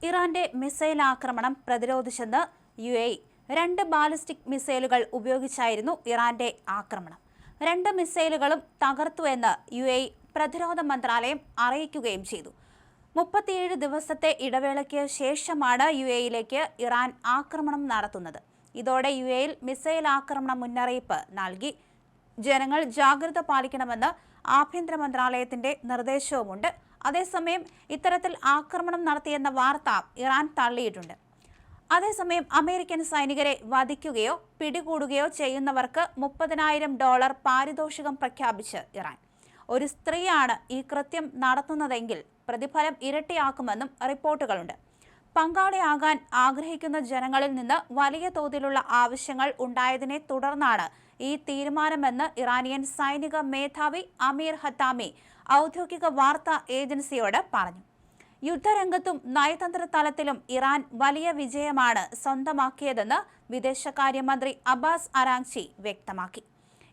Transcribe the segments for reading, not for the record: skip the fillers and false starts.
ഇറാന്റെ മിസൈൽ ആക്രമണം പ്രതിരോധിച്ചെന്ന് UAE. 2 ballistic മിസൈലുകൾ ഉപയോഗിച്ചായിരുന്നു ഇറാന്റെ ആക്രമണം. 2 മിസൈലുകളും തകർത്തുവെന്ന് UAE പ്രതിരോധ മന്ത്രാലയം അറിയിക്കുകയും ചെയ്തു. 37 ദിവസത്തെ ഇടവേളയ്ക്ക് ശേഷമാണ് UAEയിലേക്ക് ഇറാൻ ആക്രമണം നടത്തുന്നത്. ഇതോടെ UAEയിൽ മിസൈൽ ആക്രമണ മുന്നറിയിപ്പ് നൽകി. ജനങ്ങൾ ജാഗ്രത പാലിക്കണമെന്ന് ആഭ്യന്തര മന്ത്രാലയത്തിന്റെ നിർദ്ദേശവുമുണ്ട്. അതേസമയം ഇത്തരത്തിൽ ആക്രമണം നടത്തിയെന്ന വാർത്ത ഇറാൻ തള്ളിയിട്ടുണ്ട്. അതേസമയം അമേരിക്കൻ സൈനികരെ വധിക്കുകയോ പിടികൂടുകയോ ചെയ്യുന്നവർക്ക് $30,000 പാരിതോഷികം പ്രഖ്യാപിച്ച് ഇറാൻ. ഒരു സ്ത്രീയാണ് ഈ കൃത്യം നടത്തുന്നതെങ്കിൽ പ്രതിഫലം ഇരട്ടിയാക്കുമെന്നും റിപ്പോർട്ടുകളുണ്ട്. പങ്കാളിയാകാൻ ആഗ്രഹിക്കുന്ന ജനങ്ങളിൽ നിന്ന് വലിയ തോതിലുള്ള ആവശ്യങ്ങൾ ഉണ്ടായതിനെ തുടർന്നാണ് ഈ തീരുമാനമെന്ന് ഇറാനിയൻ സൈനിക മേധാവി അമീർ ഹത്താമി ഔദ്യോഗിക വാർത്താ ഏജൻസിയോട് പറഞ്ഞു. യുദ്ധരംഗത്തും നയതന്ത്ര തലത്തിലും ഇറാൻ വലിയ വിജയമാണ് സ്വന്തമാക്കിയതെന്ന് വിദേശകാര്യമന്ത്രി അബ്ബാസ് അരാങ്ചി വ്യക്തമാക്കി.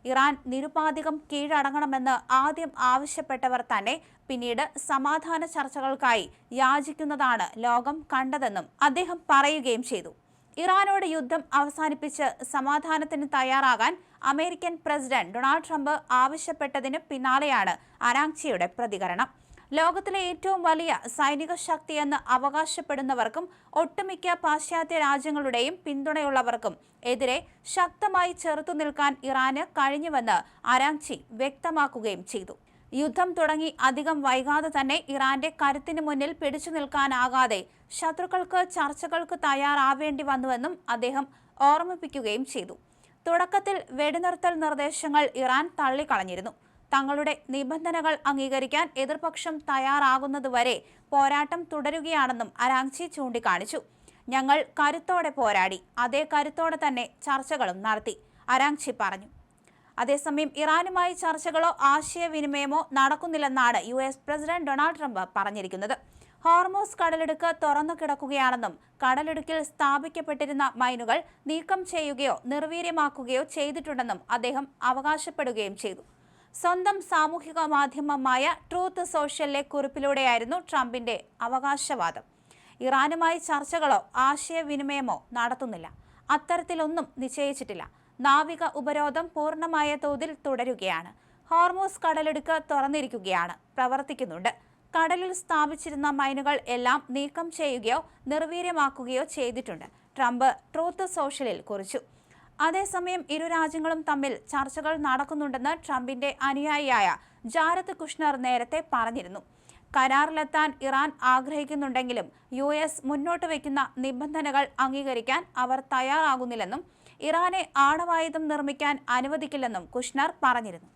ഇറാൻ നിരുപാധികം കീഴടങ്ങണമെന്ന് ആദ്യം ആവശ്യപ്പെട്ടവർ തന്നെ പിന്നീട് സമാധാന ചർച്ചകൾക്കായി യാചിക്കുന്നതാണ് ലോകം കണ്ടതെന്നും അദ്ദേഹം പറയുകയും ചെയ്തു. ഇറാനോട് യുദ്ധം അവസാനിപ്പിച്ച് സമാധാനത്തിന് തയ്യാറാകാൻ അമേരിക്കൻ പ്രസിഡന്റ് ഡൊണാൾഡ് ട്രംപ് ആവശ്യപ്പെട്ടതിന് പിന്നാലെയാണ് അരാങ്ചിയുടെ പ്രതികരണം. ലോകത്തിലെ ഏറ്റവും വലിയ സൈനിക ശക്തിയെന്ന് അവകാശപ്പെടുന്നവർക്കും ഒട്ടുമിക്ക പാശ്ചാത്യ രാജ്യങ്ങളുടെയും പിന്തുണയുള്ളവർക്കും എതിരെ ശക്തമായി ചെറുത്തുനിൽക്കാൻ ഇറാന് കഴിഞ്ഞുവെന്ന് അരാങ്ചി വ്യക്തമാക്കുകയും ചെയ്തു. യുദ്ധം തുടങ്ങി അധികം വൈകാതെ തന്നെ ഇറാന്റെ കരുത്തിന് മുന്നിൽ പിടിച്ചു നിൽക്കാനാകാതെ ശത്രുക്കൾക്ക് ചർച്ചകൾക്ക് തയ്യാറാവേണ്ടി വന്നുവെന്നും അദ്ദേഹം ഓർമ്മിപ്പിക്കുകയും ചെയ്തു. തുടക്കത്തിൽ വെടിനിർത്തൽ നിർദ്ദേശങ്ങൾ ഇറാൻ തള്ളിക്കളഞ്ഞിരുന്നു. തങ്ങളുടെ നിബന്ധനകൾ അംഗീകരിക്കാൻ എതിർപക്ഷം തയ്യാറാകുന്നതുവരെ പോരാട്ടം തുടരുകയാണെന്നും അരാങ്ചി ചൂണ്ടിക്കാണിച്ചു. ഞങ്ങൾ കരുത്തോടെ പോരാടി, അതേ കരുത്തോടെ തന്നെ ചർച്ചകളും നടത്തി, അരാങ്ചി പറഞ്ഞു. അതേസമയം ഇറാനുമായി ചർച്ചകളോ ആശയവിനിമയമോ നടക്കുന്നില്ലെന്നാണ് US പ്രസിഡന്റ് ഡൊണാൾഡ് ട്രംപ് പറഞ്ഞിരിക്കുന്നത്. ഹോർമൂസ് കടലിടുക്ക് തുറന്നു കിടക്കുകയാണെന്നും കടലിടുക്കിൽ സ്ഥാപിക്കപ്പെട്ടിരുന്ന മൈനുകൾ നീക്കം ചെയ്യുകയോ നിർവീര്യമാക്കുകയോ ചെയ്തിട്ടുണ്ടെന്നും അദ്ദേഹം അവകാശപ്പെടുകയും ചെയ്തു. സ്വന്തം സാമൂഹിക മാധ്യമമായ ട്രൂത്ത് സോഷ്യലിലെ കുറിപ്പിലൂടെയായിരുന്നു ട്രംപിന്റെ അവകാശവാദം. ഇറാനുമായി ചർച്ചകളോ ആശയവിനിമയമോ നടത്തുന്നില്ല, അത്തരത്തിലൊന്നും നിശ്ചയിച്ചിട്ടില്ല. നാവിക ഉപരോധം പൂർണ്ണമായ തോതിൽ തുടരുകയാണ്. ഹോർമൂസ് കടലിടുക്ക് തുറന്നിരിക്കുകയാണ്, പ്രവർത്തിക്കുന്നുണ്ട്. കടലിൽ സ്ഥാപിച്ചിരുന്ന മൈനുകൾ എല്ലാം നീക്കം ചെയ്യുകയോ നിർവീര്യമാക്കുകയോ ചെയ്തിട്ടുണ്ട്, ട്രംപ് ട്രൂത്ത് സോഷ്യലിൽ കുറിച്ചു. അതേസമയം ഇരു രാജ്യങ്ങളും തമ്മിൽ ചർച്ചകൾ നടക്കുന്നുണ്ടെന്ന് ട്രംപിന്റെ അനുയായിയായ ജാരദ് കുഷ്ണർ നേരത്തെ പറഞ്ഞിരുന്നു. കരാറിലെത്താൻ ഇറാൻ ആഗ്രഹിക്കുന്നുണ്ടെങ്കിലും US മുന്നോട്ട് വയ്ക്കുന്ന നിബന്ധനകൾ അംഗീകരിക്കാൻ അവർ തയ്യാറാകുന്നില്ലെന്നും ഇറാനെ ആണവായുധം നിർമ്മിക്കാൻ അനുവദിക്കില്ലെന്നും കുഷ്ണർ പറഞ്ഞിരുന്നു.